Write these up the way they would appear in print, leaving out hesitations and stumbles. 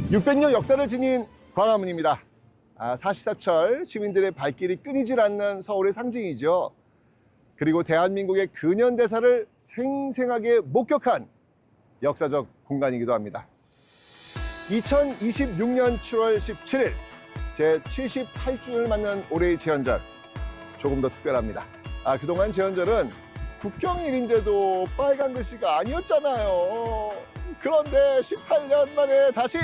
600년 역사를 지닌 광화문입니다. 사시사철 시민들의 발길이 끊이질 않는 서울의 상징이죠. 그리고 대한민국의 근현대사를 생생하게 목격한 역사적 공간이기도 합니다. 2026년 7월 17일 제78주년을 맞는 올해의 제헌절, 조금 더 특별합니다. 그동안 제헌절은 국경일인데도 빨간 글씨가 아니었잖아요. 그런데 18년 만에 다시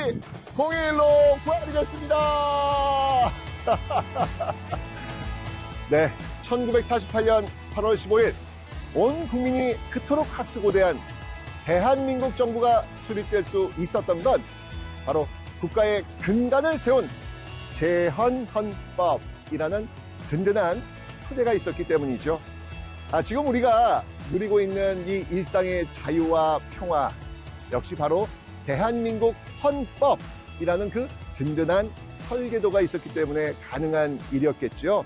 공휴일로 부활이 됐습니다. 네, 1948년 8월 15일 온 국민이 그토록 학수고대한 대한민국 정부가 수립될 수 있었던 건 바로 국가의 근간을 세운 제헌헌법이라는 든든한 토대가 있었기 때문이죠. 지금 우리가 누리고 있는 이 일상의 자유와 평화, 역시 바로 대한민국 헌법이라는 그 든든한 설계도가 있었기 때문에 가능한 일이었겠죠.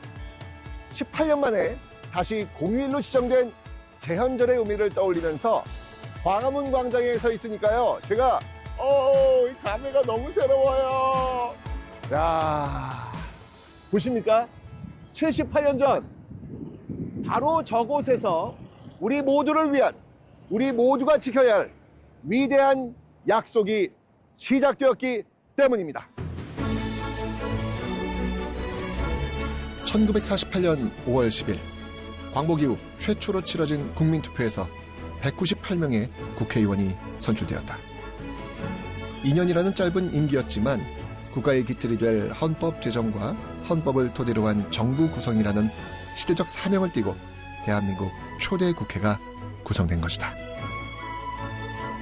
18년 만에 다시 공휴일로 지정된 제헌절의 의미를 떠올리면서 광화문 광장에 서 있으니까요. 제가 이 감회가 너무 새로워요. 야, 보십니까? 78년 전 바로 저곳에서 우리 모두를 위한, 우리 모두가 지켜야 할 위대한 약속이 시작되었기 때문입니다. 1948년 5월 10일 광복 이후 최초로 치러진 국민투표에서 198명의 국회의원이 선출되었다. 2년이라는 짧은 임기였지만 국가의 기틀이 될 헌법 제정과 헌법을 토대로 한 정부 구성이라는 시대적 사명을 띠고 대한민국 초대 국회가 구성된 것이다.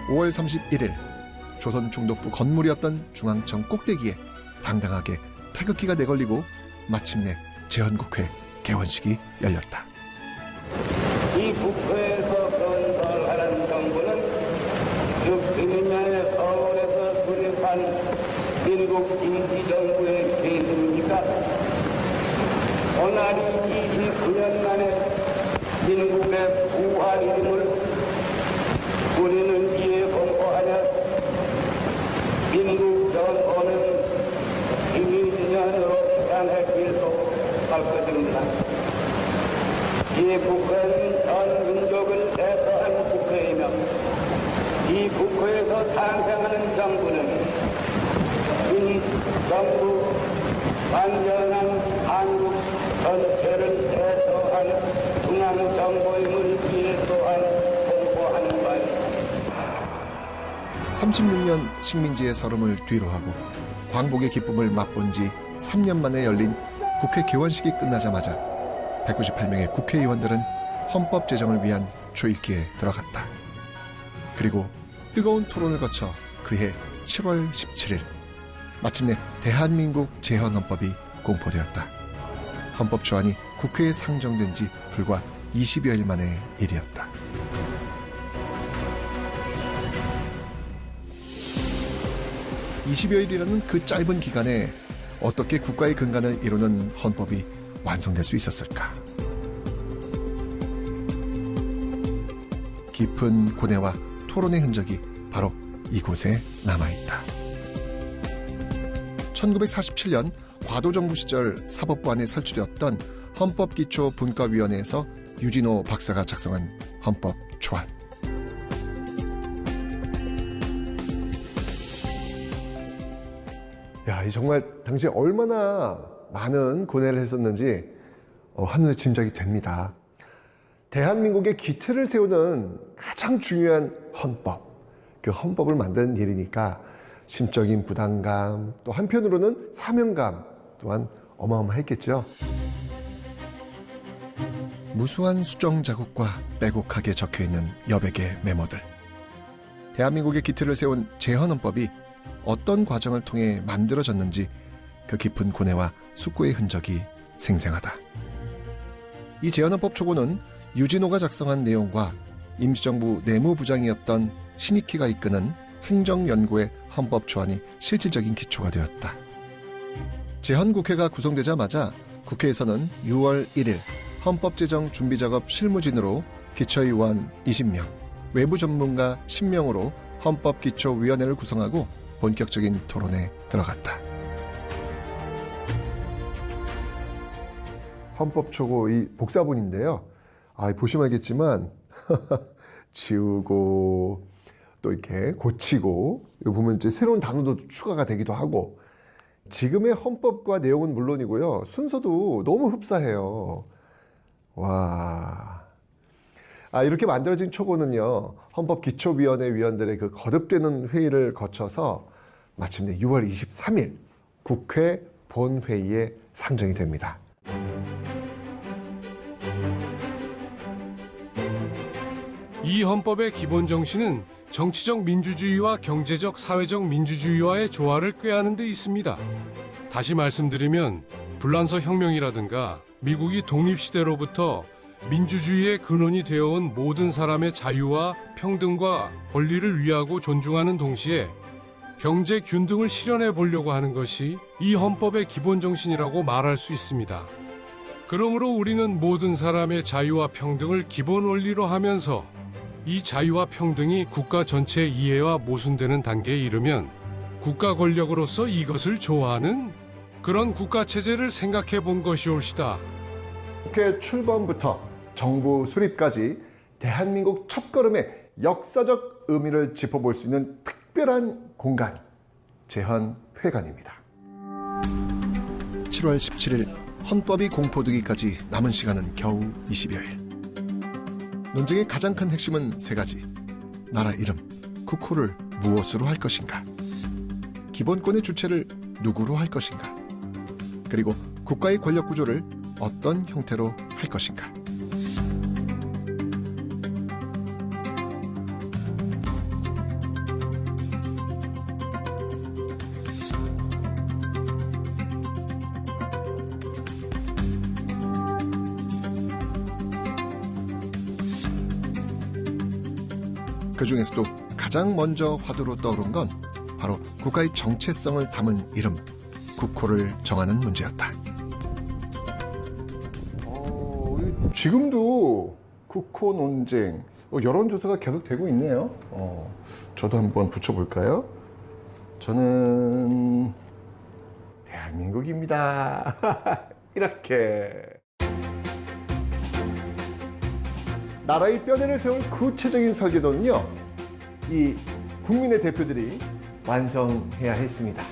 5월 31일 조선 총독부 건물이었던 중앙청 꼭대기에 당당하게 태극기가 내걸리고 마침내 제헌국회 개원식이 열렸다. 이 국회에서 건설하는 정부는 600년에 서울에서 수립한 민국 임시정부의 계승입니다. 오늘이 29년 만에 민국의 부활임을 우리는 이에 공포하냐. 민국 전원은 김일년으로 향해 길도 갈 것입니다. 이 국회는 전 민족을 대표하는 국회이며 이 국회에서 탄생하는 정부는 이 정부 완전한 한국 전체를 대표하는 중앙정부임을 이에 또한 공포하는 바입니다. 36년 식민지의 서름을 뒤로하고 광복의 기쁨을 맛본 지 3년 만에 열린 국회 개원식이 끝나자마자 198명의 국회의원들은 헌법 제정을 위한 초읽기에 들어갔다. 그리고 뜨거운 토론을 거쳐 그해 7월 17일 마침내 대한민국 제헌헌법이 공포되었다. 헌법 초안이 국회에 상정된 지 불과 20여일 만의 일이었다. (20여일이라는) 그 짧은 기간에 어떻게 국가의 근간을 이루는 헌법이 완성될 수 있었을까? 깊은 고뇌와 토론의 흔적이 바로 이곳에 남아있다. 1947년 과도정부 시절 사법부 안에 설치되었던 헌법기초분과위원회에서 유진호 박사가 작성한 헌법 초안. 이 정말 당시에 얼마나 많은 고뇌를 했었는지 한눈에 짐작이 됩니다. 대한민국의 기틀을 세우는 가장 중요한 헌법, 그 헌법을 만드는 일이니까 심적인 부담감, 또 한편으로는 사명감 또한 어마어마했겠죠. 무수한 수정 자국과 빼곡하게 적혀있는 여백 개의 메모들. 대한민국의 기틀을 세운 제헌헌법이 어떤 과정을 통해 만들어졌는지 그 깊은 고뇌와 숙고의 흔적이 생생하다. 이 제헌헌법 초고는 유진호가 작성한 내용과 임시정부 내무부장이었던 신익희가 이끄는 행정연구의 헌법 초안이 실질적인 기초가 되었다. 제헌국회가 구성되자마자 국회에서는 6월 1일 헌법제정 준비작업 실무진으로 기초의원 20명, 외부 전문가 10명으로 헌법기초위원회를 구성하고 본격적인 토론에 들어갔다. 헌법 초고 이 복사본인데요. 보시면 알겠지만 지우고 또 이렇게 고치고 이거 보면 이제 새로운 단어도 추가가 되기도 하고 지금의 헌법과 내용은 물론이고요. 순서도 너무 흡사해요. 와. 이렇게 만들어진 초고는요. 헌법기초위원회 위원들의 그 거듭되는 회의를 거쳐서 마침내 6월 23일 국회 본회의에 상정이 됩니다. 이 헌법의 기본 정신은 정치적 민주주의와 경제적 사회적 민주주의와의 조화를 꾀하는 데 있습니다. 다시 말씀드리면 불란서 혁명이라든가 미국이 독립시대로부터 민주주의의 근원이 되어온 모든 사람의 자유와 평등과 권리를 위하고 존중하는 동시에 경제 균등을 실현해 보려고 하는 것이 이 헌법의 기본 정신이라고 말할 수 있습니다. 그러므로 우리는 모든 사람의 자유와 평등을 기본 원리로 하면서 이 자유와 평등이 국가 전체의 이해와 모순되는 단계에 이르면 국가 권력으로서 이것을 좋아하는 그런 국가 체제를 생각해 본 것이 옳시다. 국회 출범부터 정부 수립까지 대한민국 첫걸음의 역사적 의미를 짚어볼 수 있는 특별한 공간, 재헌회관입니다. 7월 17일 헌법이 공포되기까지 남은 시간은 겨우 20여일. 논쟁의 가장 큰 핵심은 세 가지. 나라 이름, 국호를 무엇으로 할 것인가? 기본권의 주체를 누구로 할 것인가? 그리고 국가의 권력 구조를 어떤 형태로 할 것인가? 그 중에서도 가장 먼저 화두로 떠오른 건 바로 국가의 정체성을 담은 이름, 국호를 정하는 문제였다. 지금도 국호 논쟁, 여론조사가 계속 되고 있네요. 저도 한번 붙여볼까요? 저는 대한민국입니다. 이렇게. 나라의 뼈대를 세울 구체적인 설계도는요, 이 국민의 대표들이 완성해야 했습니다.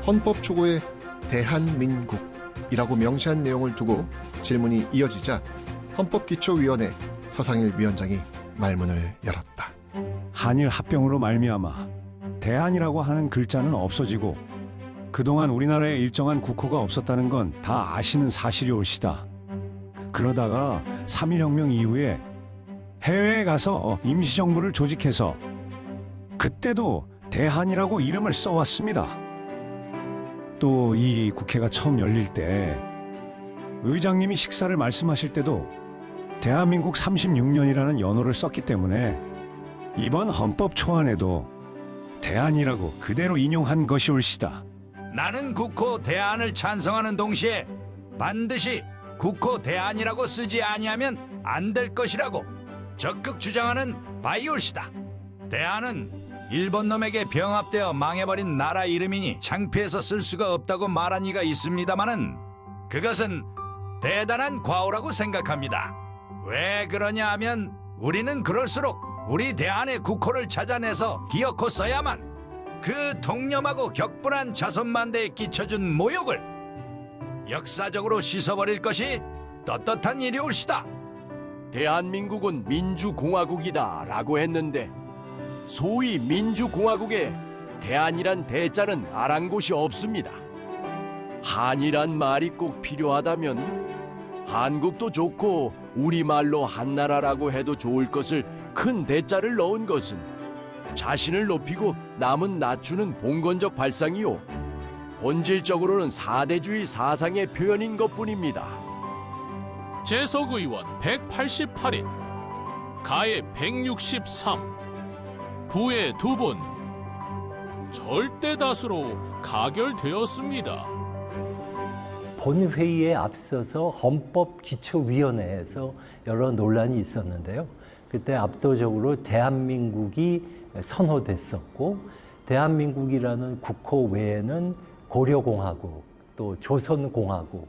헌법 초고에 대한민국이라고 명시한 내용을 두고 질문이 이어지자 헌법기초위원회 서상일 위원장이 말문을 열었다. 한일 합병으로 말미암아 대한이라고 하는 글자는 없어지고 그동안 우리나라에 일정한 국호가 없었다는 건 다 아시는 사실이 옳시다. 그러다가 3.1혁명 이후에 해외에 가서 임시정부를 조직해서 그때도 대한이라고 이름을 써왔습니다. 또 이 국회가 처음 열릴 때 의장님이 식사를 말씀하실 때도 대한민국 36년이라는 연호를 썼기 때문에 이번 헌법 초안에도 대한이라고 그대로 인용한 것이 옳시다. 나는 국호 대안을 찬성하는 동시에 반드시 국호 대안이라고 쓰지 아니하면 안 될 것이라고 적극 주장하는 바이올시다. 대안은 일본 놈에게 병합되어 망해버린 나라 이름이니 창피해서 쓸 수가 없다고 말한 이가 있습니다마는 그것은 대단한 과오라고 생각합니다. 왜 그러냐 하면 우리는 그럴수록 우리 대안의 국호를 찾아내서 기어코 써야만 그 통념하고 격분한 자손만대에 끼쳐준 모욕을 역사적으로 씻어버릴 것이 떳떳한 일이 옳시다. 대한민국은 민주공화국이다 라고 했는데 소위 민주공화국에 대한이란 대자는 아랑곳이 없습니다. 한이란 말이 꼭 필요하다면 한국도 좋고 우리말로 한나라라고 해도 좋을 것을 큰 대자를 넣은 것은 자신을 높이고 남은 낮추는 봉건적 발상이요 본질적으로는 사대주의 사상의 표현인 것뿐입니다. 재석 의원 188인, 가해 163, 부의 2분, 절대 다수로 가결되었습니다. 본회의에 앞서서 헌법기초위원회에서 여러 논란이 있었는데요. 그때 압도적으로 대한민국이 선호됐었고 대한민국이라는 국호 외에는 고려공화국, 또 조선공화국,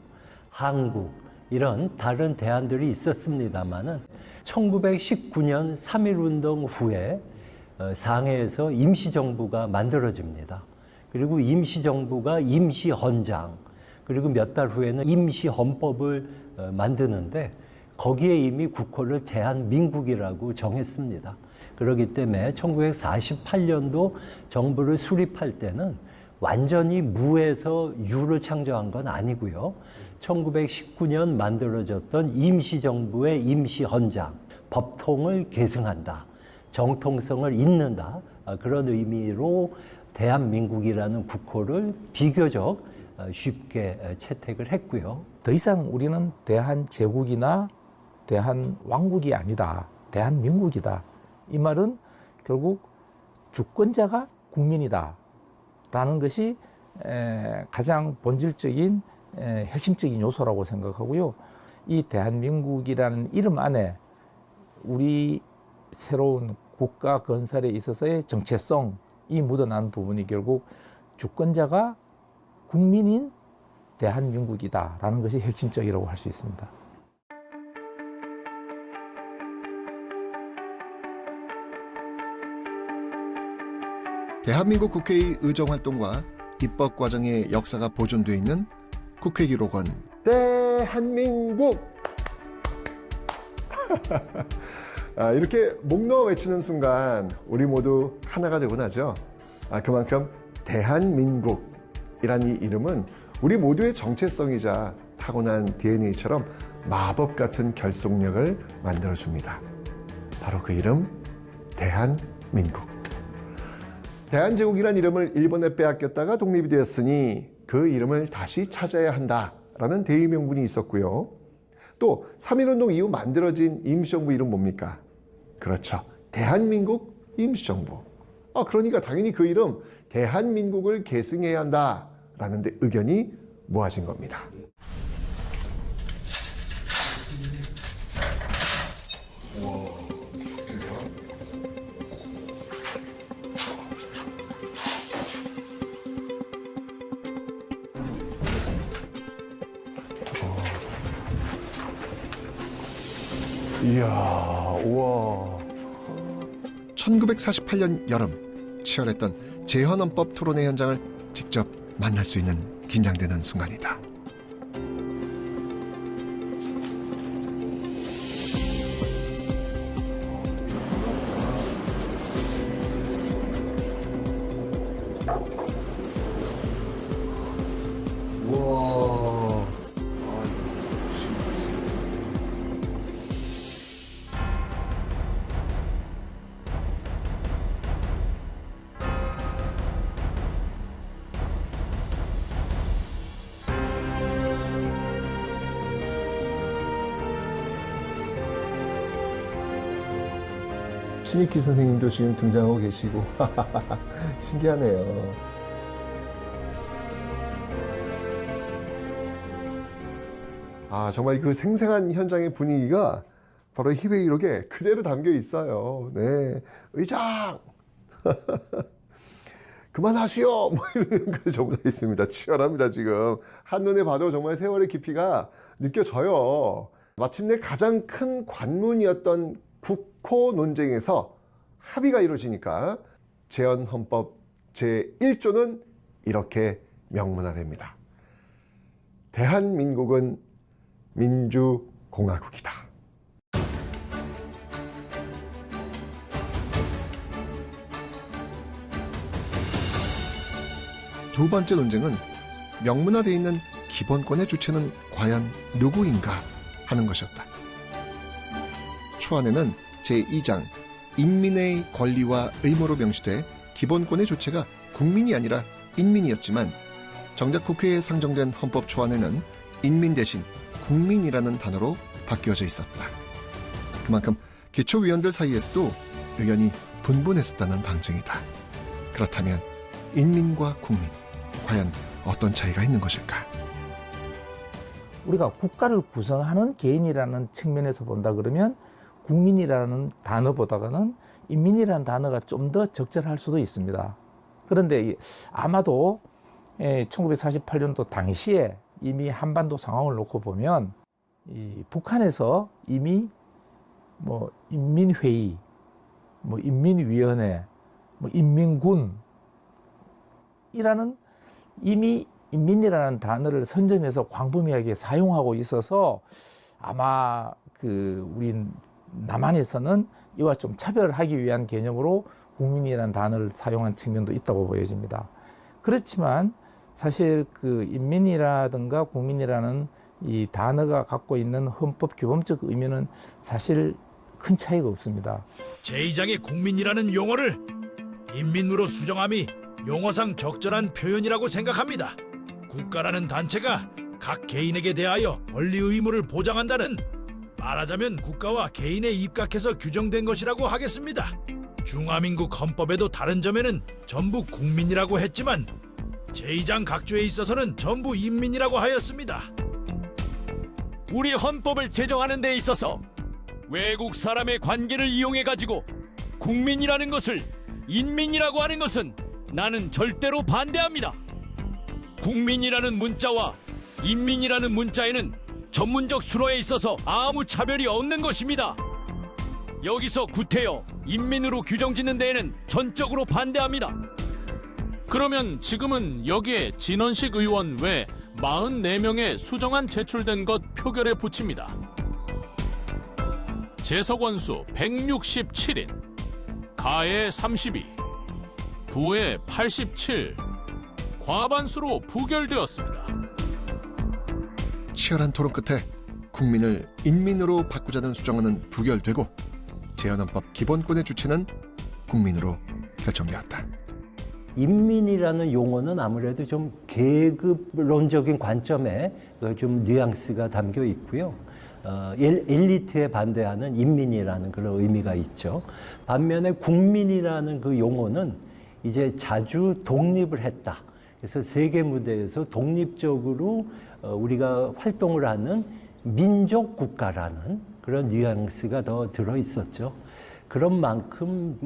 한국 이런 다른 대안들이 있었습니다마는 1919년 3.1운동 후에 상해에서 임시정부가 만들어집니다. 그리고 임시정부가 임시헌장, 그리고 몇 달 후에는 임시헌법을 만드는데 거기에 이미 국호를 대한민국이라고 정했습니다. 그렇기 때문에 1948년도 정부를 수립할 때는 완전히 무에서 유를 창조한 건 아니고요. 1919년 만들어졌던 임시정부의 임시헌장, 법통을 계승한다, 정통성을 잇는다, 그런 의미로 대한민국이라는 국호를 비교적 쉽게 채택을 했고요. 더 이상 우리는 대한제국이나 대한왕국이 아니다. 대한민국이다. 이 말은 결국 주권자가 국민이다. 라는 것이 가장 본질적인 핵심적인 요소라고 생각하고요. 이 대한민국이라는 이름 안에 우리 새로운 국가 건설에 있어서의 정체성이 묻어난 부분이 결국 주권자가 국민인 대한민국이다라는 것이 핵심적이라고 할 수 있습니다. 대한민국 국회의 의정활동과 입법 과정의 역사가 보존되어 있는 국회기록원 대한민국. 이렇게 목 놓아 외치는 순간 우리 모두 하나가 되고 나죠. 그만큼 대한민국이라는 이 이름은 우리 모두의 정체성이자 타고난 DNA처럼 마법 같은 결속력을 만들어줍니다. 바로 그 이름, 대한민국. 대한제국이란 이름을 일본에 빼앗겼다가 독립이 되었으니 그 이름을 다시 찾아야 한다라는 대의명분이 있었고요. 또 3.1운동 이후 만들어진 임시정부 이름 뭡니까? 그렇죠. 대한민국 임시정부. 그러니까 당연히 그 이름 대한민국을 계승해야 한다라는 데 의견이 모아진 겁니다. 이야, 우와. 1948년 여름 치열했던 재헌헌법 토론회 현장을 직접 만날 수 있는 긴장되는 순간이다. 우와. 신익희 선생님도 지금 등장하고 계시고 신기하네요. 정말 그 생생한 현장의 분위기가 바로 희회기록에 그대로 담겨 있어요. 네, 의장 그만하시오 뭐 이런 거 전부 다 있습니다. 치열합니다. 지금 한눈에 봐도 정말 세월의 깊이가 느껴져요. 마침내 가장 큰 관문이었던 국호 논쟁에서 합의가 이루어지니까 재헌헌법 제1조는 이렇게 명문화됩니다. 대한민국은 민주공화국이다. 두 번째 논쟁은 명문화되어 있는 기본권의 주체는 과연 누구인가 하는 것이었다. 초안에는 제2장 인민의 권리와 의무로 명시돼 기본권의 주체가 국민이 아니라 인민이었지만 정작 국회에 상정된 헌법 초안에는 인민 대신 국민이라는 단어로 바뀌어져 있었다. 그만큼 기초위원들 사이에서도 의견이 분분했었다는 방증이다. 그렇다면 인민과 국민, 과연 어떤 차이가 있는 것일까? 우리가 국가를 구성하는 개인이라는 측면에서 본다 그러면 국민이라는 단어보다는 인민이라는 단어가 좀 더 적절할 수도 있습니다. 그런데 아마도 1948년도 당시에 이미 한반도 상황을 놓고 보면 이 북한에서 이미 뭐 인민회의, 뭐 인민위원회, 뭐 인민군이라는 이미 인민이라는 단어를 선점해서 광범위하게 사용하고 있어서 아마 우리 남한에서는 이와 좀 차별하기 위한 개념으로 국민이라는 단어를 사용한 측면도 있다고 보여집니다. 그렇지만 사실 인민이라든가 국민이라는 이 단어가 갖고 있는 헌법 규범적 의미는 사실 큰 차이가 없습니다. 제2장의 국민이라는 용어를 인민으로 수정함이 용어상 적절한 표현이라고 생각합니다. 국가라는 단체가 각 개인에게 대하여 권리 의무를 보장한다는, 말하자면 국가와 개인에 입각해서 규정된 것이라고 하겠습니다. 중화민국 헌법에도 다른 점에는 전부 국민이라고 했지만 제2장 각조에 있어서는 전부 인민이라고 하였습니다. 우리 헌법을 제정하는 데 있어서 외국 사람의 관계를 이용해 가지고 국민이라는 것을 인민이라고 하는 것은 나는 절대로 반대합니다. 국민이라는 문자와 인민이라는 문자에는 전문적 수로에 있어서 아무 차별이 없는 것입니다. 여기서 구태여 인민으로 규정짓는 데에는 전적으로 반대합니다. 그러면 지금은 여기에 진원식 의원 외 44명의 수정안 제출된 것 표결에 붙입니다. 재석원수 167인, 가에 32, 부에 87, 과반수로 부결되었습니다. 치열한 토론 끝에 국민을 인민으로 바꾸자는 수정안은 부결되고 재헌헌법 기본권의 주체는 국민으로 결정되었다. 인민이라는 용어는 아무래도 좀 계급론적인 관점에 좀 뉘앙스가 담겨 있고요. 엘리트에 반대하는 인민이라는 그런 의미가 있죠. 반면에 국민이라는 그 용어는 이제 자주 독립을 했다. 그래서 세계 무대에서 독립적으로 우리가 활동을 하는 민족 국가라는 그런 뉘앙스가 더 들어 있었죠. 그런 만큼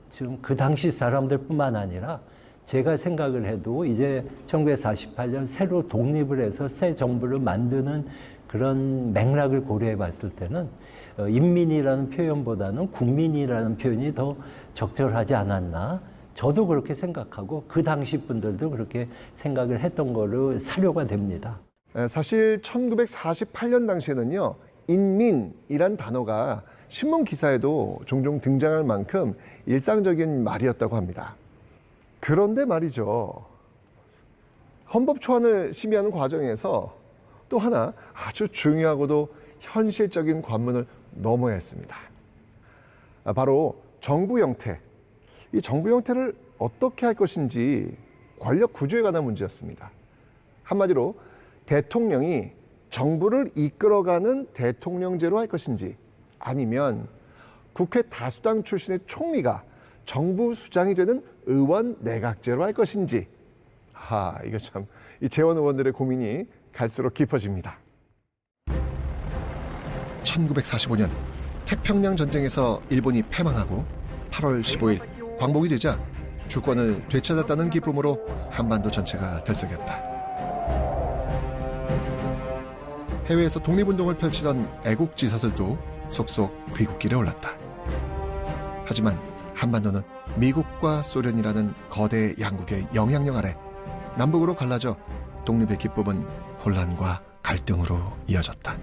지금 그 당시 사람들뿐만 아니라 제가 생각을 해도 이제 1948년 새로 독립을 해서 새 정부를 만드는 그런 맥락을 고려해 봤을 때는 인민이라는 표현보다는 국민이라는 표현이 더 적절하지 않았나. 저도 그렇게 생각하고 그 당시 분들도 그렇게 생각을 했던 거로 사료가 됩니다. 사실 1948년 당시에는요, 인민이란 단어가 신문 기사에도 종종 등장할 만큼 일상적인 말이었다고 합니다. 그런데 말이죠, 헌법 초안을 심의하는 과정에서 또 하나 아주 중요하고도 현실적인 관문을 넘어야 했습니다. 바로 정부 형태. 이 정부 형태를 어떻게 할 것인지 권력 구조에 관한 문제였습니다. 한마디로 대통령이 정부를 이끌어가는 대통령제로 할 것인지, 아니면 국회 다수당 출신의 총리가 정부 수장이 되는 의원 내각제로 할 것인지, 이거 참 이 재원 의원들의 고민이 갈수록 깊어집니다. 1945년 태평양 전쟁에서 일본이 패망하고 8월 15일 광복이 되자 주권을 되찾았다는 기쁨으로 한반도 전체가 들썩였다. 해외에서 독립운동을 펼치던 애국지사들도 속속 귀국길에 올랐다. 하지만 한반도는 미국과 소련이라는 거대 양국의 영향력 아래 남북으로 갈라져 독립의 기쁨은 혼란과 갈등으로 이어졌다.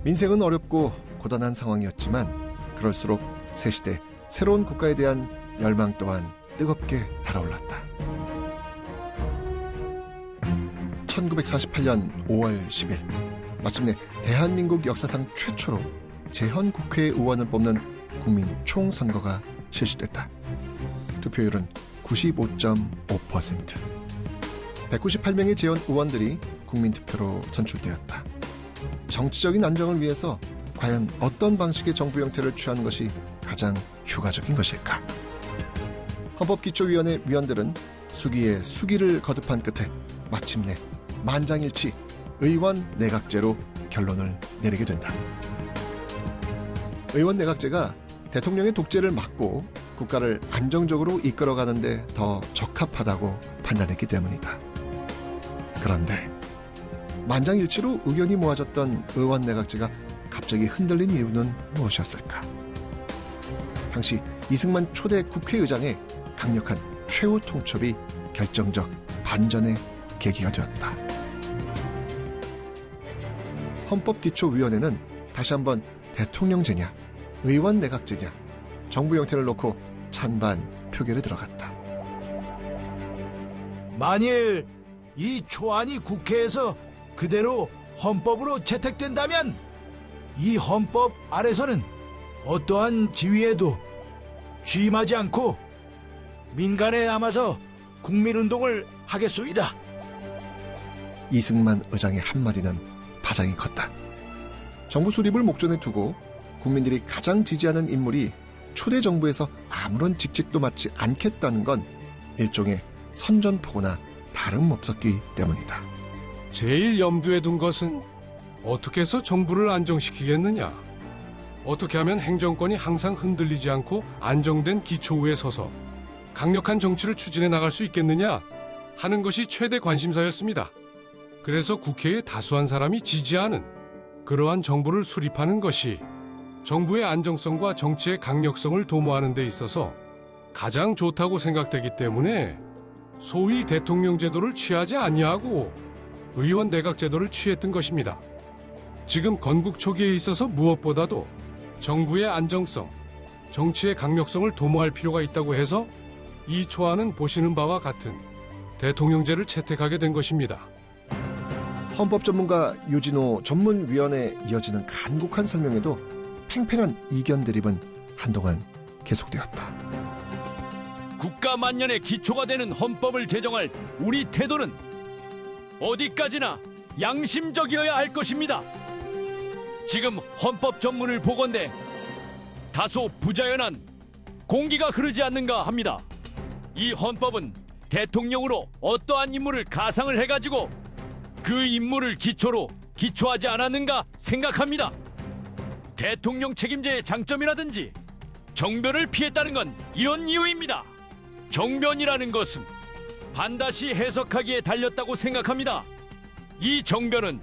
민생은 어렵고 고단한 상황이었지만 그럴수록 새 시대 새로운 국가에 대한 열망 또한 뜨겁게 달아올랐다. 1948년 5월 10일 마침내 대한민국 역사상 최초로 재헌국회 의원을 뽑는 국민 총선거가 실시됐다. 투표율은 95.5%. 198명의 재헌 의원들이 국민투표로 선출되었다. 정치적인 안정을 위해서 과연 어떤 방식의 정부 형태를 취하는 것이 가장 효과적인 것일까? 헌법기초위원회 위원들은 수기에 수기를 거듭한 끝에 마침내 만장일치 의원 내각제로 결론을 내리게 된다. 의원 내각제가 대통령의 독재를 막고 국가를 안정적으로 이끌어가는데 더 적합하다고 판단했기 때문이다. 그런데 만장일치로 의견이 모아졌던 의원 내각제가 갑자기 흔들린 이유는 무엇이었을까? 당시 이승만 초대 국회의장의 강력한 최후 통첩이 결정적 반전의 계기가 되었다. 헌법기초위원회는 다시 한번 대통령제냐, 의원 내각제냐, 정부 형태를 놓고 찬반 표결에 들어갔다. 만일 이 초안이 국회에서 그대로 헌법으로 채택된다면 이 헌법 아래서는 어떠한 지위에도 취임하지 않고 민간에 남아서 국민운동을 하겠소이다. 이승만 의장의 한마디는 파장이 컸다. 정부 수립을 목전에 두고 국민들이 가장 지지하는 인물이 초대 정부에서 아무런 직책도 맡지 않겠다는 건 일종의 선전포고나 다름없었기 때문이다. 제일 염두에 둔 것은 어떻게 해서 정부를 안정시키겠느냐, 어떻게 하면 행정권이 항상 흔들리지 않고 안정된 기초 위에 서서 강력한 정치를 추진해 나갈 수 있겠느냐 하는 것이 최대 관심사였습니다. 그래서 국회의 다수한 사람이 지지하는 그러한 정부를 수립하는 것이 정부의 안정성과 정치의 강력성을 도모하는 데 있어서 가장 좋다고 생각되기 때문에 소위 대통령 제도를 취하지 아니하고 의원 내각 제도를 취했던 것입니다. 지금 건국 초기에 있어서 무엇보다도 정부의 안정성, 정치의 강력성을 도모할 필요가 있다고 해서 이 초안은 보시는 바와 같은 대통령제를 채택하게 된 것입니다. 헌법 전문가 유진호 전문위원에 이어지는 간곡한 설명에도 팽팽한 이견 대립은 한동안 계속되었다. 국가 만년의 기초가 되는 헌법을 제정할 우리 태도는 어디까지나 양심적이어야 할 것입니다. 지금 헌법 전문을 보건대 다소 부자연한 공기가 흐르지 않는가 합니다. 이 헌법은 대통령으로 어떠한 인물을 가상을 해가지고 그 인물을 기초로 기초하지 않았는가 생각합니다. 대통령 책임제의 장점이라든지 정변을 피했다는 건 이런 이유입니다. 정변이라는 것은 반드시 해석하기에 달렸다고 생각합니다. 이 정변은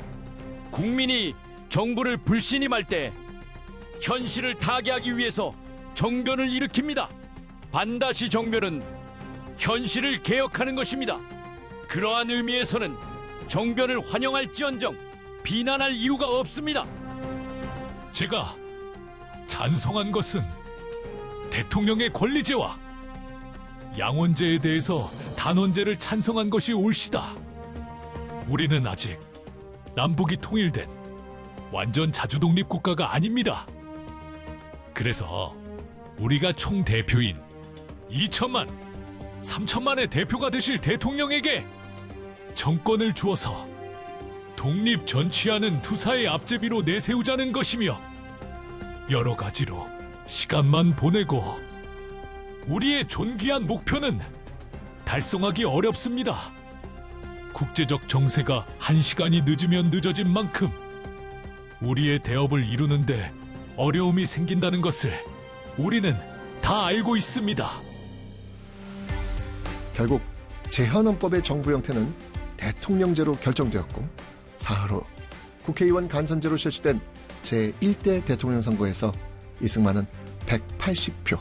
국민이 정부를 불신임할 때 현실을 타개하기 위해서 정변을 일으킵니다. 반드시 정변은 현실을 개혁하는 것입니다. 그러한 의미에서는 정변을 환영할지언정 비난할 이유가 없습니다. 제가 찬성한 것은 대통령의 권리제와 양원제에 대해서 단원제를 찬성한 것이 옳시다. 우리는 아직 남북이 통일된 완전 자주독립 국가가 아닙니다. 그래서 우리가 총 대표인 2천만, 3천만의 대표가 되실 대통령에게 정권을 주어서 독립 전취하는 투사의 앞제비로 내세우자는 것이며 여러 가지로 시간만 보내고 우리의 존귀한 목표는 달성하기 어렵습니다. 국제적 정세가 1시간이 늦으면 늦어진 만큼 우리의 대업을 이루는데 어려움이 생긴다는 것을 우리는 다 알고 있습니다. 결국 제헌헌법의 정부 형태는 대통령제로 결정되었고 사흘 후 국회의원 간선제로 실시된 제1대 대통령 선거에서 이승만은 180표,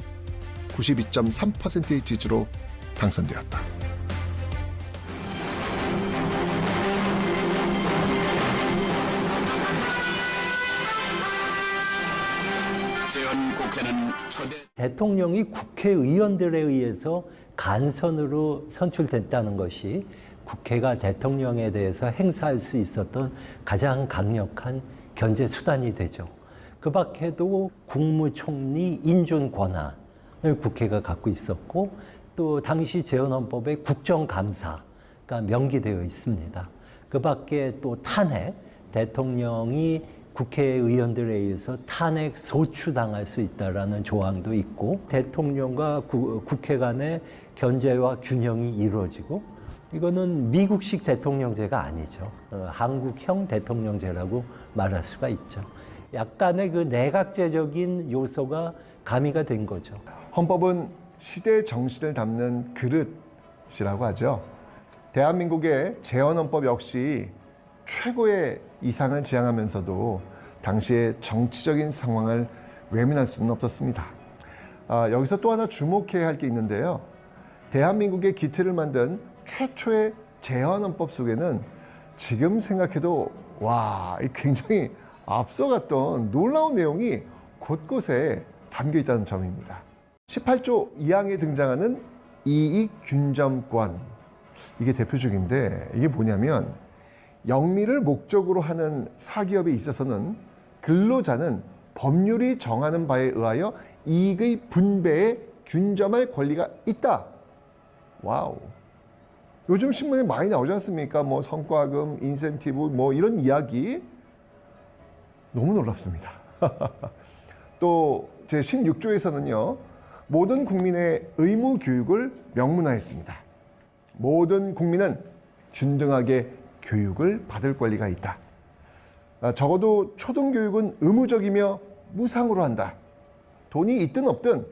92.3%의 지지로 당선되었다. 대통령이 국회의원들에 의해서 간선으로 선출됐다는 것이 국회가 대통령에 대해서 행사할 수 있었던 가장 강력한 견제 수단이 되죠. 그 밖에도 국무총리 인준 권한을 국회가 갖고 있었고 또 당시 제헌헌법에 국정감사가 명기되어 있습니다. 그 밖에 또 탄핵, 대통령이 국회의원들에 의해서 탄핵 소추당할 수 있다라는 조항도 있고 대통령과 국회 간의 견제와 균형이 이루어지고 이거는 미국식 대통령제가 아니죠. 한국형 대통령제라고 말할 수가 있죠. 약간의 그 내각제적인 요소가 가미가 된 거죠. 헌법은 시대 정신을 담는 그릇이라고 하죠. 대한민국의 재헌헌법 역시 최고의 이상을 지향하면서도 당시의 정치적인 상황을 외면할 수는 없었습니다. 여기서 또 하나 주목해야 할 게 있는데요. 대한민국의 기틀을 만든 최초의 재헌헌법 속에는 지금 생각해도 와, 굉장히 앞서갔던 놀라운 내용이 곳곳에 담겨 있다는 점입니다. 18조 2항에 등장하는 이익균점권, 이게 대표적인데 이게 뭐냐면 영리를 목적으로 하는 사기업에 있어서는 근로자는 법률이 정하는 바에 의하여 이익의 분배에 균점할 권리가 있다. 와우. 요즘 신문에 많이 나오지 않습니까? 뭐 성과금, 인센티브 뭐 이런 이야기 너무 놀랍습니다. 또 제16조에서는요. 모든 국민의 의무 교육을 명문화했습니다. 모든 국민은 균등하게 교육을 받을 권리가 있다. 적어도 초등교육은 의무적이며 무상으로 한다. 돈이 있든 없든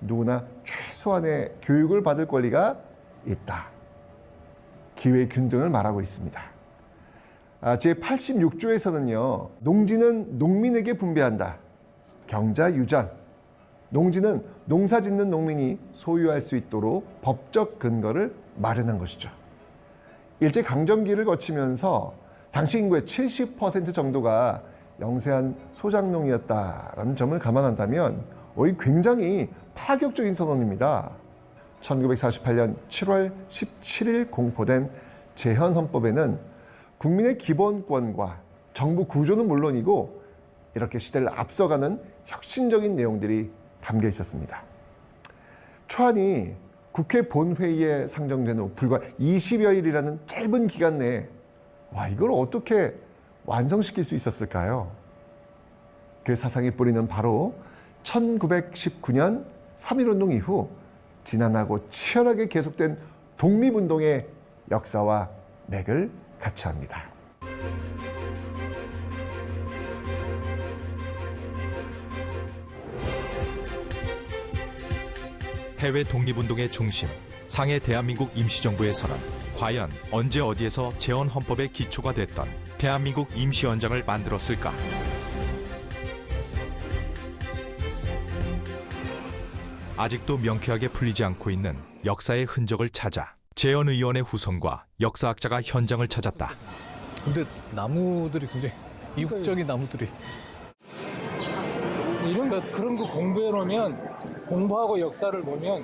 누구나 최소한의 교육을 받을 권리가 있다. 기회 균등을 말하고 있습니다. 제86조에서는요. 농지는 농민에게 분배한다. 경자유전. 농지는 농사 짓는 농민이 소유할 수 있도록 법적 근거를 마련한 것이죠. 일제강점기를 거치면서 당시 인구의 70% 정도가 영세한 소작농이었다라는 점을 감안한다면 이 굉장히 파격적인 선언입니다. 1948년 7월 17일 공포된 재헌헌법에는 국민의 기본권과 정부 구조는 물론이고 이렇게 시대를 앞서가는 혁신적인 내용들이 담겨 있었습니다. 초안이 국회 본회의에 상정된 후 불과 20여일이라는 짧은 기간 내에 이걸 어떻게 완성시킬 수 있었을까요? 그 사상의 뿌리는 바로 1919년 3.1운동 이후 지난하고 치열하게 계속된 독립운동의 역사와 맥을 같이 합니다. 해외 독립운동의 중심, 상해 대한민국 임시정부의 선언, 과연 언제 어디에서 재헌헌법의 기초가 됐던 대한민국 임시헌장을 만들었을까? 아직도 명쾌하게 풀리지 않고 있는 역사의 흔적을 찾아 재헌의원의 후손과 역사학자가 현장을 찾았다. 근데 나무들이 굉장히 이국적인 나무들이. 그런 거 공부해 놓으면, 공부하고 역사를 보면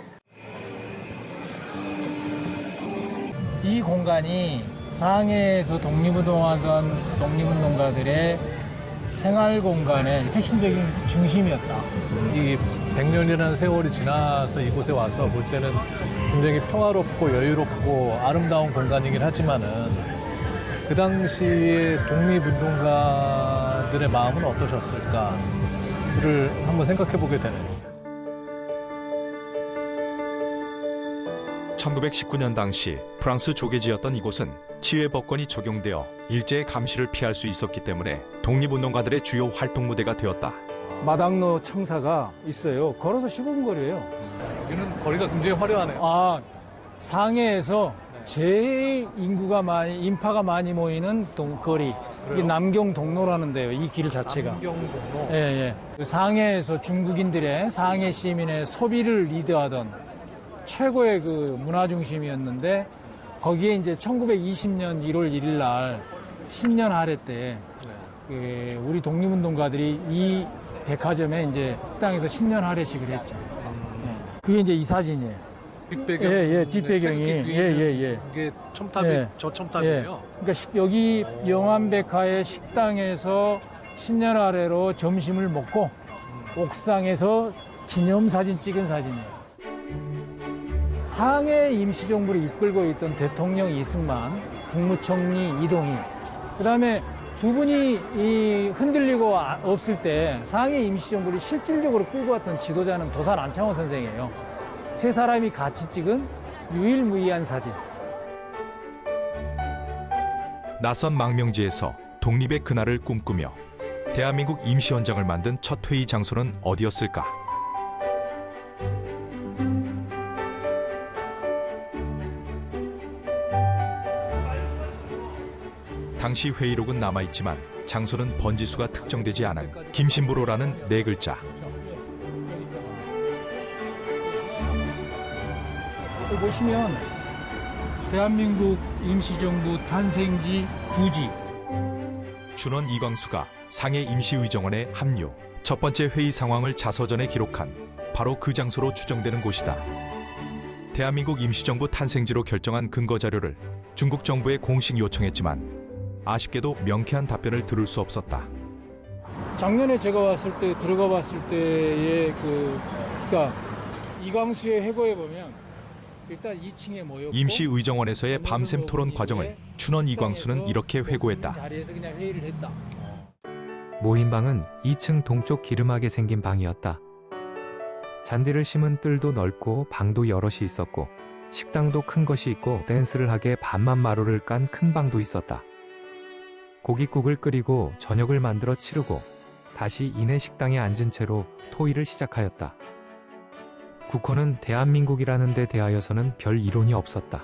이 공간이 상해에서 독립운동하던 독립운동가들의 생활 공간의 핵심적인 중심이었다. 이 100년이라는 세월이 지나서 이곳에 와서 볼 때는 굉장히 평화롭고 여유롭고 아름다운 공간이긴 하지만은 그 당시에 독립운동가들의 마음은 어떠셨을까를 한번 생각해 보게 되네요. 1919년 당시 프랑스 조계지였던 이곳은 치외법권이 적용되어 일제의 감시를 피할 수 있었기 때문에 독립운동가들의 주요 활동 무대가 되었다. 마당로 청사가 있어요. 걸어서 15분 거리예요. 여기는 거리가 굉장히 화려하네요. 상해에서 제일 인파가 많이 모이는 거리. 이게 남경동로라는 데요. 이 길 자체가. 남경동로. 예. 상해에서 중국인들의 상해 시민의 소비를 리드하던 최고의 그 문화 중심이었는데 거기에 이제 1920년 1월 1일 날 신년 할애 때 우리 독립운동가들이 이 백화점에 이제 식당에서 신년 할애식을 했죠. 그게 이제 이 사진이에요. 뒷배경. 예, 뒷배경이. 예. 이게 첨탑이 저 첨탑이에요. 그러니까 여기 영암백화의 식당에서 신년 할애로 점심을 먹고 옥상에서 기념사진 찍은 사진이에요. 상해 임시정부를 이끌고 있던 대통령 이승만, 국무총리 이동희, 그다음에 두 분이 흔들리고 없을 때 상해 임시정부를 실질적으로 끌고 왔던 지도자는 도산 안창호 선생이에요. 세 사람이 같이 찍은 유일무이한 사진. 낯선 망명지에서 독립의 그날을 꿈꾸며 대한민국 임시원장을 만든 첫 회의 장소는 어디였을까? 당시 회의록은 남아있지만 장소는 번지수가 특정되지 않은 김신부로라는 4글자. 또 보시면 대한민국 임시정부 탄생지 구지. 준원 이광수가 상해 임시의정원에 합류. 첫 번째 회의 상황을 자서전에 기록한 바로 그 장소로 추정되는 곳이다. 대한민국 임시정부 탄생지로 결정한 근거 자료를 중국 정부에 공식 요청했지만 아쉽게도 명쾌한 답변을 들을 수 없었다. 작년에 제가 왔을 때 들어가 봤을 때의 그러니까 이광수의 회고에 보면 일단 2층에 모였고 임시의정원에서의 밤샘 토론 과정을 준원 이광수는 이렇게 회고했다. 자리에서 그냥 회의를 했다. 모임방은 2층 동쪽 기름하게 생긴 방이었다. 잔디를 심은 뜰도 넓고 방도 여럿이 있었고 식당도 큰 것이 있고 댄스를 하게 반만 마루를 깐 큰 방도 있었다. 고깃국을 끓이고 저녁을 만들어 치르고 다시 이내 식당에 앉은 채로 토의를 시작하였다. 국호는 대한민국이라는 데 대하여서는 별 이론이 없었다.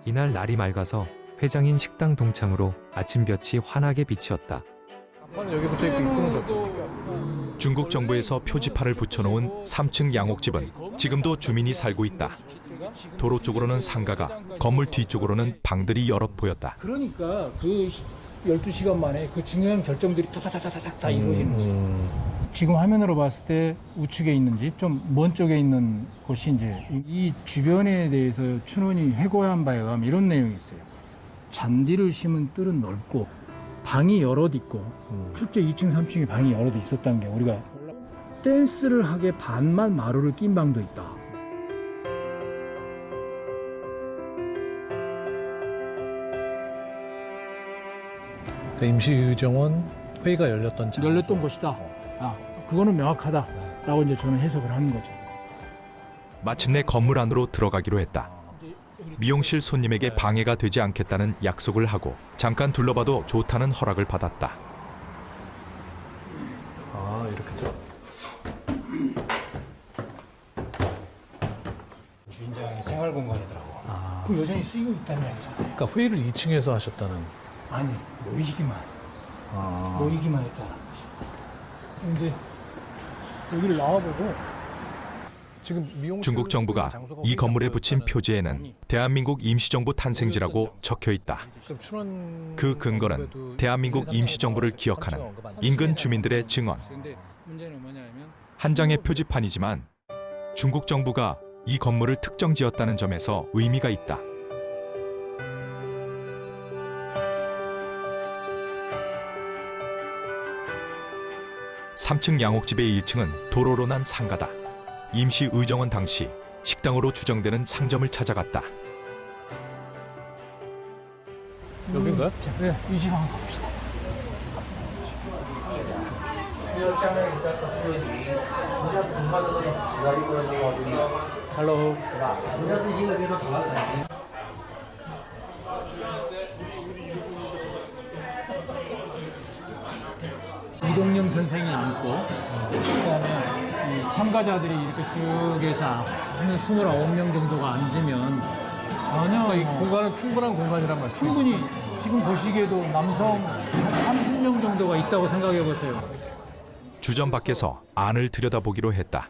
이날 날이 맑아서 회장인 식당 동창으로 아침볕이 환하게 비치었다. 여기부터 입고 끊어졌죠. 중국 정부에서 표지판을 붙여놓은 3층 양옥집은 지금도 주민이 살고 있다. 도로 쪽으로는 상가가, 건물 뒤쪽으로는 방들이 여럿 보였다. 그러니까 그 12시간 만에 그 중요한 결정들이 타타타타닥 다 이루어지는 거죠. 지금 화면으로 봤을 때 우측에 있는 집, 좀 먼 쪽에 있는 곳이 이제 이 주변에 대해서 춘원이 회고한 바에 의하면 이런 내용이 있어요. 잔디를 심은 뜰은 넓고 방이 여럿 있고 실제 2층, 3층에 방이 여럿 있었다는 게 우리가 댄스를 하게 반만 마루를 낀 방도 있다. 임시의정원 회의가 열렸던 곳이다. 그거는 명확하다라고 이제 저는 해석을 하는 거죠. 마침내 건물 안으로 들어가기로 했다. 미용실 손님에게 방해가 되지 않겠다는 약속을 하고 잠깐 둘러봐도 좋다는 허락을 받았다. 이렇게 들어. 주인장의 생활 공간이더라고. 그 여전히 쓰이고 있다는 얘기잖아요. 그러니까 회의를 2층에서 하셨다는. 아니, 모이기만 했다는 거지. 근데 여기를 나와보고 지금 중국 정부가 이 건물에 붙인 표지에는 대한민국 임시정부 탄생지라고 적혀 있다. 그 근거는 대한민국 임시정부를 기억하는 인근 주민들의 증언. 한 장의 표지판이지만 중국 정부가 이 건물을 특정 지었다는 점에서 의미가 있다. (3층) 양옥집의 1층은 도로로 난 상가다. 임시의정원 당시 식당으로 추정되는 상점을 찾아갔다. 여긴가요? 네, 이 집 한번 갑시다. 할로. 이동영 선생이 앉고 그다음에 이 참가자들이 이렇게 쭉 해서 한 29명 정도가 앉으면 전혀 이 공간은 충분한 공간이란 말씀. 충분히 지금 보시기에도 남성 한 30명 정도가 있다고 생각해 보세요. 주점 밖에서 안을 들여다보기로 했다.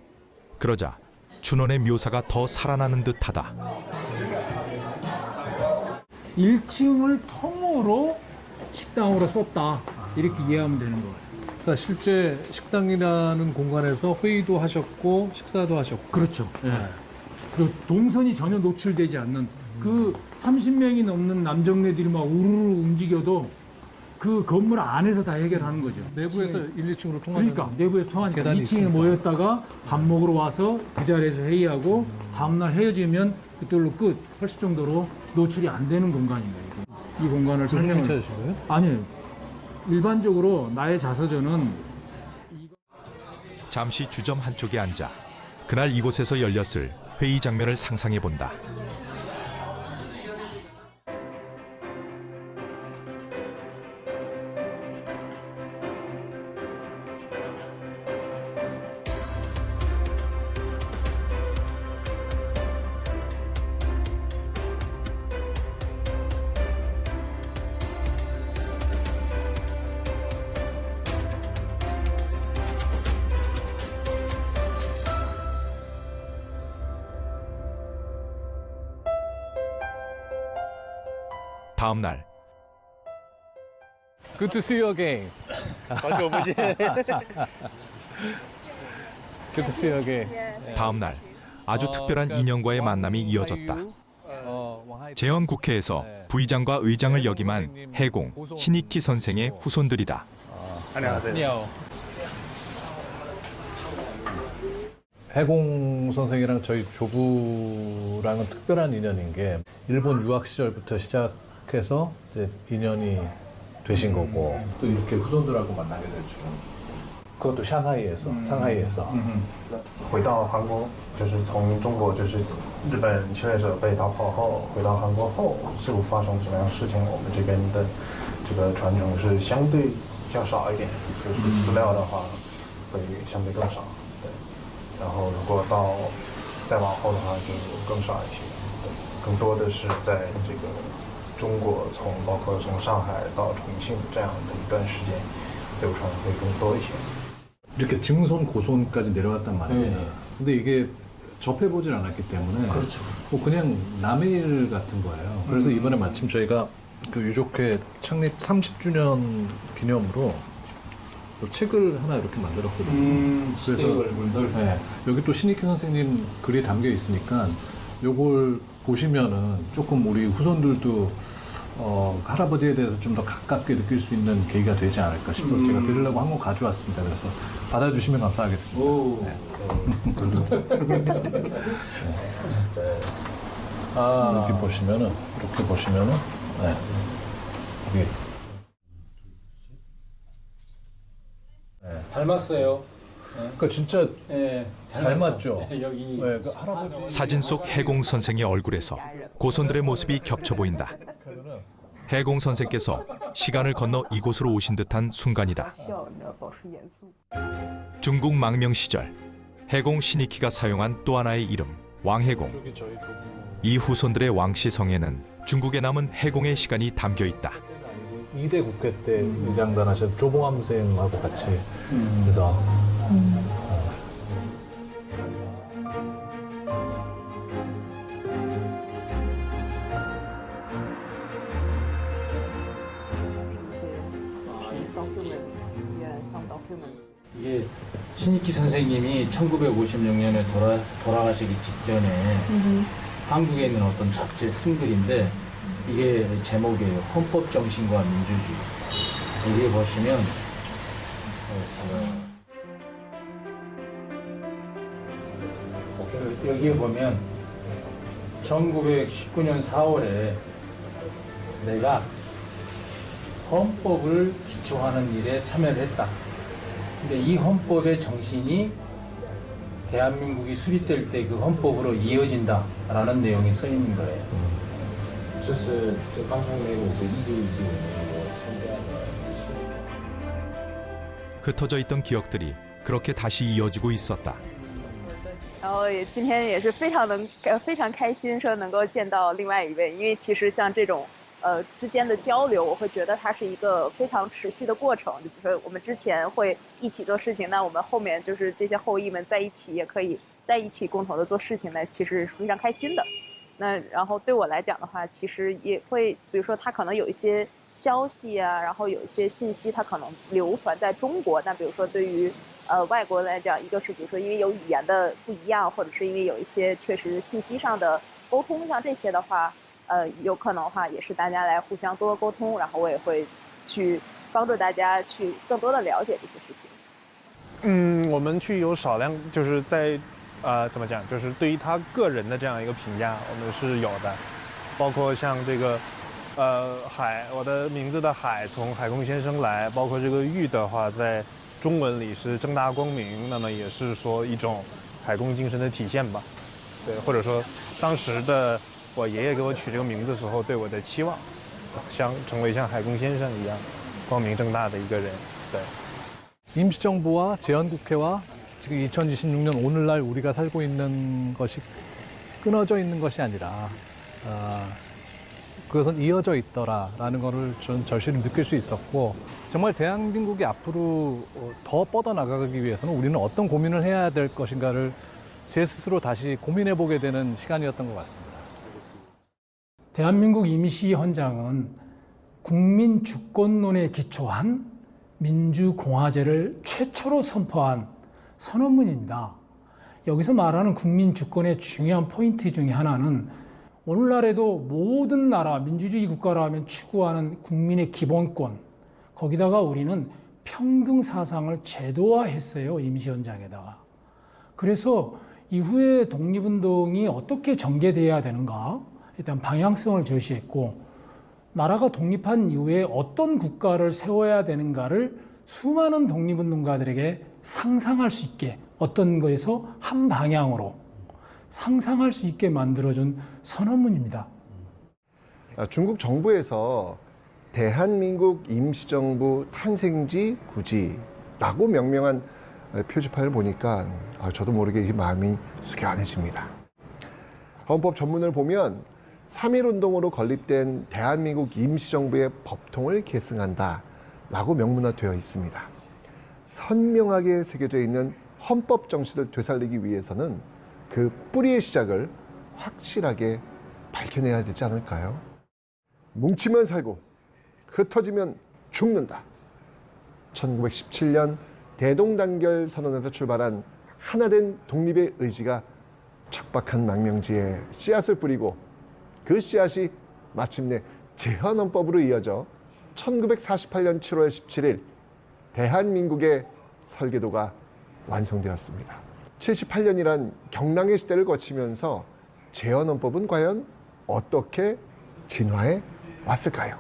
그러자 준원의 묘사가 더 살아나는 듯하다. 1층을 통으로 식당으로 썼다. 이렇게 이해하면 되는 거예요. 그러니까 실제 식당이라는 공간에서 회의도 하셨고 식사도 하셨고. 그렇죠. 예. 그리고 동선이 전혀 노출되지 않는 그 30명이 넘는 남정네들이 막 우르르 움직여도 그 건물 안에서 다 해결하는 거죠. 내부에서 1, 2층으로 통하는. 그러니까 내부에서 통하니까 계단이 2층에 있으니까. 모였다가 밥 먹으러 와서 그 자리에서 회의하고 다음날 헤어지면 그때로 끝 할 정도로 노출이 안 되는 공간입니다. 이 공간을 선생님이 찾으신 거예요? 아니에요. 일반적으로 나의 자서전은 잠시 주점 한쪽에 앉아 그날 이곳에서 열렸을 회의 장면을 상상해 본다. 다음 날 Good to see you again. 好久不见。 Good to see you again. 다음 날 아주 특별한 인연과의 만남이 이어졌다. 재헌 국회에서 부의장과 의장을 역임한 해공 신익희 선생의 후손들이다. 안녕하세요. 해공 선생이랑 저희 조부랑은 특별한 인연인 게 일본 유학 시절부터 시작해서 이제 인연이 되신 거고 또 이렇게 후손들하고 만나게 될 줄은 그것도 상하이에서 상하이에서 回到韩国，就是从中国就是日本侵略者被打跑后，回到韩国后，是否发生什么样的事情？我们这边的这个传承是相对较少一点，就是资料的话会相对更少。对，然后如果到再往后的话就更少一些，对，更多的是在这个中国包括从上海到重庆这样的一段时间流程会更多一些。 이렇게 증손 고손까지 내려왔단 말이에요. 근데 이게 접해보질 않았기 때문에 뭐 그냥 남의 일 같은 거예요. 그래서 이번에 마침 저희가 그 유족회 창립 30주년 기념으로 또 책을 하나 이렇게 만들었거든요. 그래서 네, 여기 또 신익희 선생님 글이 담겨 있으니까 요걸 보시면은 조금 우리 후손들도 할아버지에 대해서 좀 더 가깝게 느낄 수 있는 계기가 되지 않을까 싶어서 제가 드리려고 한 권 가져왔습니다. 그래서 받아주시면 감사하겠습니다. 이렇게 보시면은 네. 여기 닮았어요. 그러니까 진짜 닮았죠. 여기 그 할아버지 사진 속 해공 선생의 얼굴에서 고손들의 모습이 겹쳐 보인다. 해공 선생께서 시간을 건너 이곳으로 오신 듯한 순간이다. 중국 망명 시절 해공 신익희가 사용한 또 하나의 이름 왕해공. 이 후손들의 왕씨 성에는 중국에 남은 해공의 시간이 담겨 있다. 2대 국회 때 의장단 하셨던 조봉암 선생하고 같이 그래서 이게 신익희 선생님이 1956년에 돌아가시기 직전에 한국에 있는 어떤 잡지에 쓴 글인데 이게 제목이에요. 헌법 정신과 민주주의. 여기 보시면 여기에 보면 1919년 4월에 내가 헌법을 기초하는 일에 참여를 했다. 근데 이 헌법의 정신이 대한민국이 수립될 때 그 헌법으로 이어진다라는 내용이 써 있는 거예요. 这是这刚才那个是1919年我参加的。 흩어져 있던 기억들이 그렇게 다시 이어지고 있었다. 然后今天也是非常开心，说能够见到另外一位，因为其实像这种之间的交流，我会觉得它是一个非常持续的过程。就比如说我们之前会一起做事情，那我们后面就是这些后裔们在一起也可以在一起共同的做事情呢，其实是非常开心的。那然后对我来讲的话，其实也会，比如说他可能有一些消息啊，然后有一些信息，它可能流传在中国。那比如说对于外国来讲，一个是比如说因为有语言的不一样，或者是因为有一些确实信息上的沟通，像这些的话，有可能的话也是大家来互相多沟通，然后我也会去帮助大家去更多的了解这些事情。我们去有少量就是在怎么讲，就是对于他个人的这样一个评价，我们是有的，包括像这个海，我的名字的海从海公先生来，包括这个玉的话，在中文里是正大光明，那么也是说一种海公精神的体现吧，对，或者说当时的我爷爷给我取这个名字的时候对我的期望，成为像海公先生一样光明正大的一个人，对。 임시정부와 재헌국회와 지금 2026년 오늘날 우리가 살고 있는 것이 끊어져 있는 것이 아니라 그것은 이어져 있더라라는 것을 저는 절실히 느낄 수 있었고 정말 대한민국이 앞으로 더 뻗어나가기 위해서는 우리는 어떤 고민을 해야 될 것인가를 제 스스로 다시 고민해보게 되는 시간이었던 것 같습니다. 대한민국 임시헌장은 국민 주권론에 기초한 민주공화제를 최초로 선포한 선언문입니다. 여기서 말하는 국민 주권의 중요한 포인트 중에 하나는 오늘날에도 모든 나라, 민주주의 국가라면 추구하는 국민의 기본권, 거기다가 우리는 평등 사상을 제도화했어요, 임시헌장에다가. 그래서 이후에 독립운동이 어떻게 전개돼야 되는가, 일단 방향성을 제시했고, 나라가 독립한 이후에 어떤 국가를 세워야 되는가를 수많은 독립운동가들에게 상상할 수 있게, 어떤 거에서 한 방향으로 상상할 수 있게 만들어준 선언문입니다. 중국 정부에서 대한민국 임시정부 탄생지 구지라고 명명한 표지판을 보니까 저도 모르게 이 마음이 숙연해집니다. 헌법 전문을 보면 3.1운동으로 건립된 대한민국 임시정부의 법통을 계승한다 라고 명문화되어 있습니다. 선명하게 새겨져 있는 헌법 정신을 되살리기 위해서는 그 뿌리의 시작을 확실하게 밝혀내야 되지 않을까요? 뭉치면 살고 흩어지면 죽는다. 1917년 대동단결 선언에서 출발한 하나된 독립의 의지가 척박한 망명지에 씨앗을 뿌리고 그 씨앗이 마침내 제헌헌법으로 이어져 1948년 7월 17일 대한민국의 설계도가 완성되었습니다. 78년이란 경랑의 시대를 거치면서 제헌헌법은 과연 어떻게 진화해 왔을까요?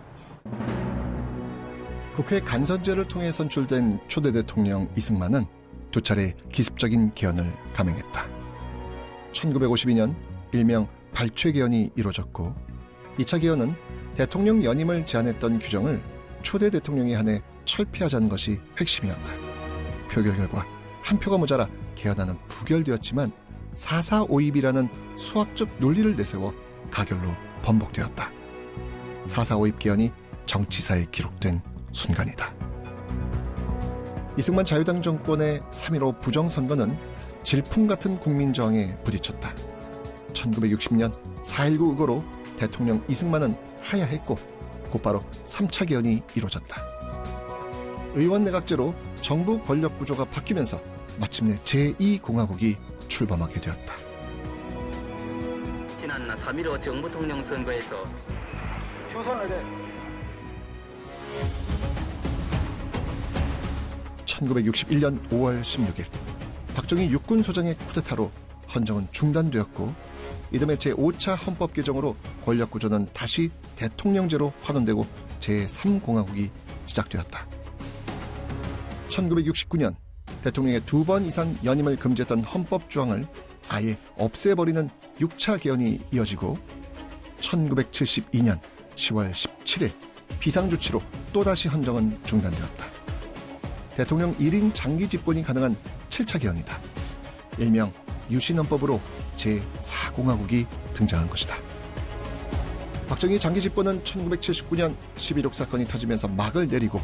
국회 간선제를 통해 선출된 초대 대통령 이승만은 두 차례 기습적인 개헌을 감행했다. 1952년 일명 발췌 개헌이 이루어졌고 2차 개헌은 대통령 연임을 제한했던 규정을 초대 대통령에 한해 철폐하자는 것이 핵심이었다. 표결 결과 한 표가 모자라 개헌안은 부결되었지만 4.4.5입이라는 수학적 논리를 내세워 가결로 번복되었다. 4.4.5입 개헌이 정치사에 기록된 순간이다. 이승만 자유당 정권의 3.15 부정선거는 질풍 같은 국민저항에 부딪혔다. 1960년 4.19 의거로 대통령 이승만은 하야했고 곧바로 3차 개헌이 이루어졌다. 의원 내각제로 정부 권력 구조가 바뀌면서 마침내 제2공화국이 출범하게 되었다. 지난 3.15 정부통령 선거에서 조선을 1961년 5월 16일 박정희 육군소장의 쿠데타로 헌정은 중단되었고 이듬해 제5차 헌법 개정으로 권력 구조는 다시 대통령제로 환원되고 제3공화국이 시작되었다. 1969년 대통령의 2번 이상 연임을 금지했던 헌법 조항을 아예 없애버리는 6차 개헌이 이어지고 1972년 10월 17일 비상조치로 또다시 헌정은 중단되었다. 대통령 1인 장기 집권이 가능한 7차 개헌이다. 일명 유신헌법으로 제4공화국이 등장한 것이다. 박정희 장기 집권은 1979년 11.6 사건이 터지면서 막을 내리고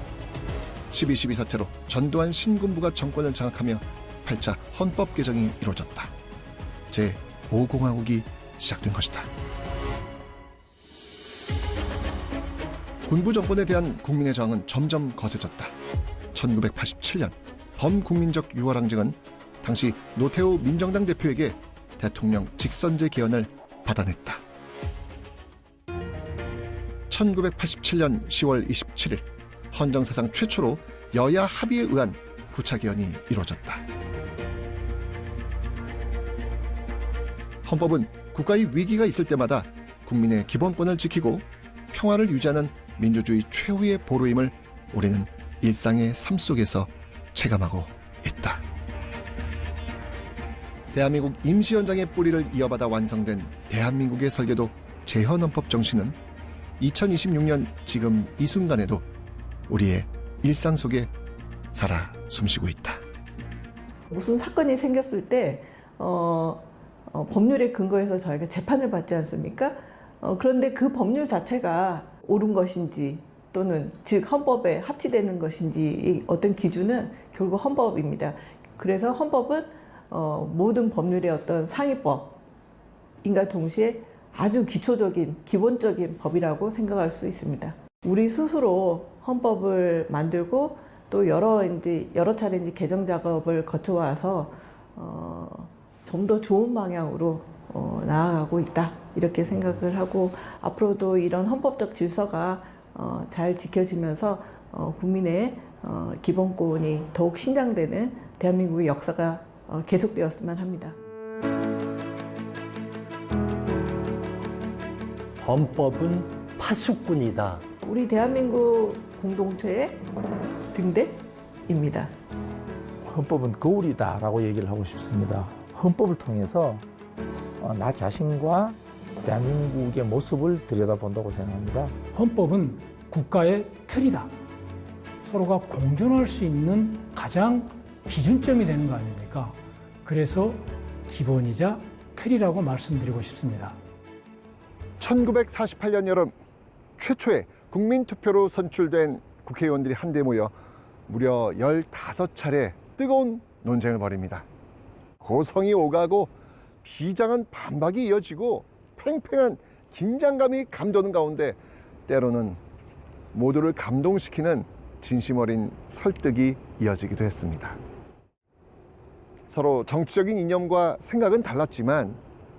12.12 사태로 전두환 신군부가 정권을 장악하며 8차 헌법 개정이 이루어졌다. 제5공화국이 시작된 것이다. 군부 정권에 대한 국민의 저항은 점점 거세졌다. 1987년 범국민적 6월 항쟁은 당시 노태우 민정당 대표에게 대통령 직선제 개헌을 받아냈다. 1987년 10월 27일 헌정사상 최초로 여야 합의에 의한 9차 개헌이 이루어졌다. 헌법은 국가의 위기가 있을 때마다 국민의 기본권을 지키고 평화를 유지하는 민주주의 최후의 보루임을 우리는 일상의 삶 속에서 체감하고 있다. 대한민국 임시헌장의 뿌리를 이어받아 완성된 대한민국의 설계도 제헌헌법 정신은 2026년 지금 이 순간에도 우리의 일상 속에 살아 숨쉬고 있다. 무슨 사건이 생겼을 때 법률에 근거해서 저희가 재판을 받지 않습니까? 그런데 그 법률 자체가 옳은 것인지 또는 즉 헌법에 합치되는 것인지 어떤 기준은 결국 헌법입니다. 그래서 헌법은 모든 법률의 어떤 상위법인과 동시에 아주 기초적인 기본적인 법이라고 생각할 수 있습니다. 우리 스스로 헌법을 만들고 또 여러 차례 개정 작업을 거쳐와서 좀 더 좋은 방향으로 나아가고 있다 이렇게 생각을 하고 앞으로도 이런 헌법적 질서가 잘 지켜지면서 국민의 기본권이 더욱 신장되는 대한민국의 역사가 계속되었으면 합니다. 헌법은 파수꾼이다. 우리 대한민국 공동체의 등대입니다. 헌법은 거울이다라고 얘기를 하고 싶습니다. 헌법을 통해서 나 자신과 대한민국의 모습을 들여다본다고 생각합니다. 헌법은 국가의 틀이다. 서로가 공존할 수 있는 가장 기준점이 되는 거 아닙니까? 그래서 기본이자 틀이라고 말씀드리고 싶습니다. 1948년 여름 최초의 국민투표로 선출된 국회의원들이 한데 모여 무려 15차례 뜨거운 논쟁을 벌입니다. 고성이 오가고 비장한 반박이 이어지고 팽팽한 긴장감이 감도는 가운데 때로는 모두를 감동시키는 진심 어린 설득이 이어지기도 했습니다. 서로 정치적인 이념과 생각은 달랐지만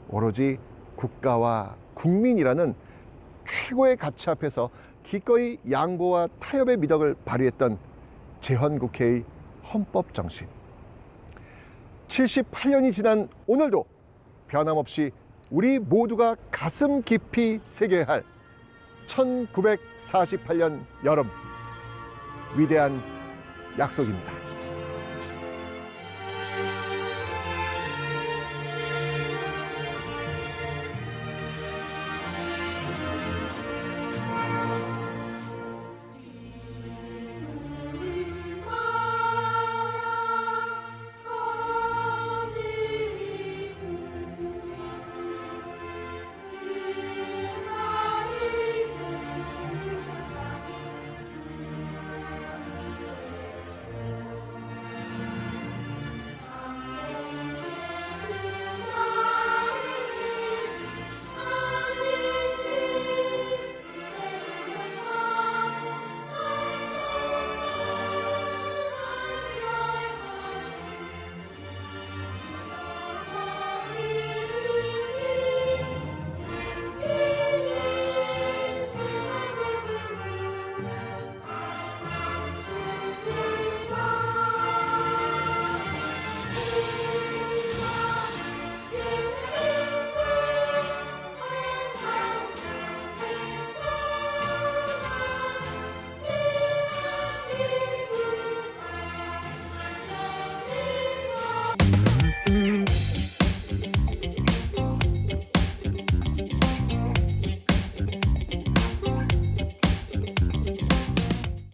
오로지 국가와 국민이라는 최고의 가치 앞에서 기꺼이 양보와 타협의 미덕을 발휘했던 제헌국회의 헌법 정신. 78년이 지난 오늘도 변함없이 우리 모두가 가슴 깊이 새겨야 할 1948년 여름 위대한 약속입니다.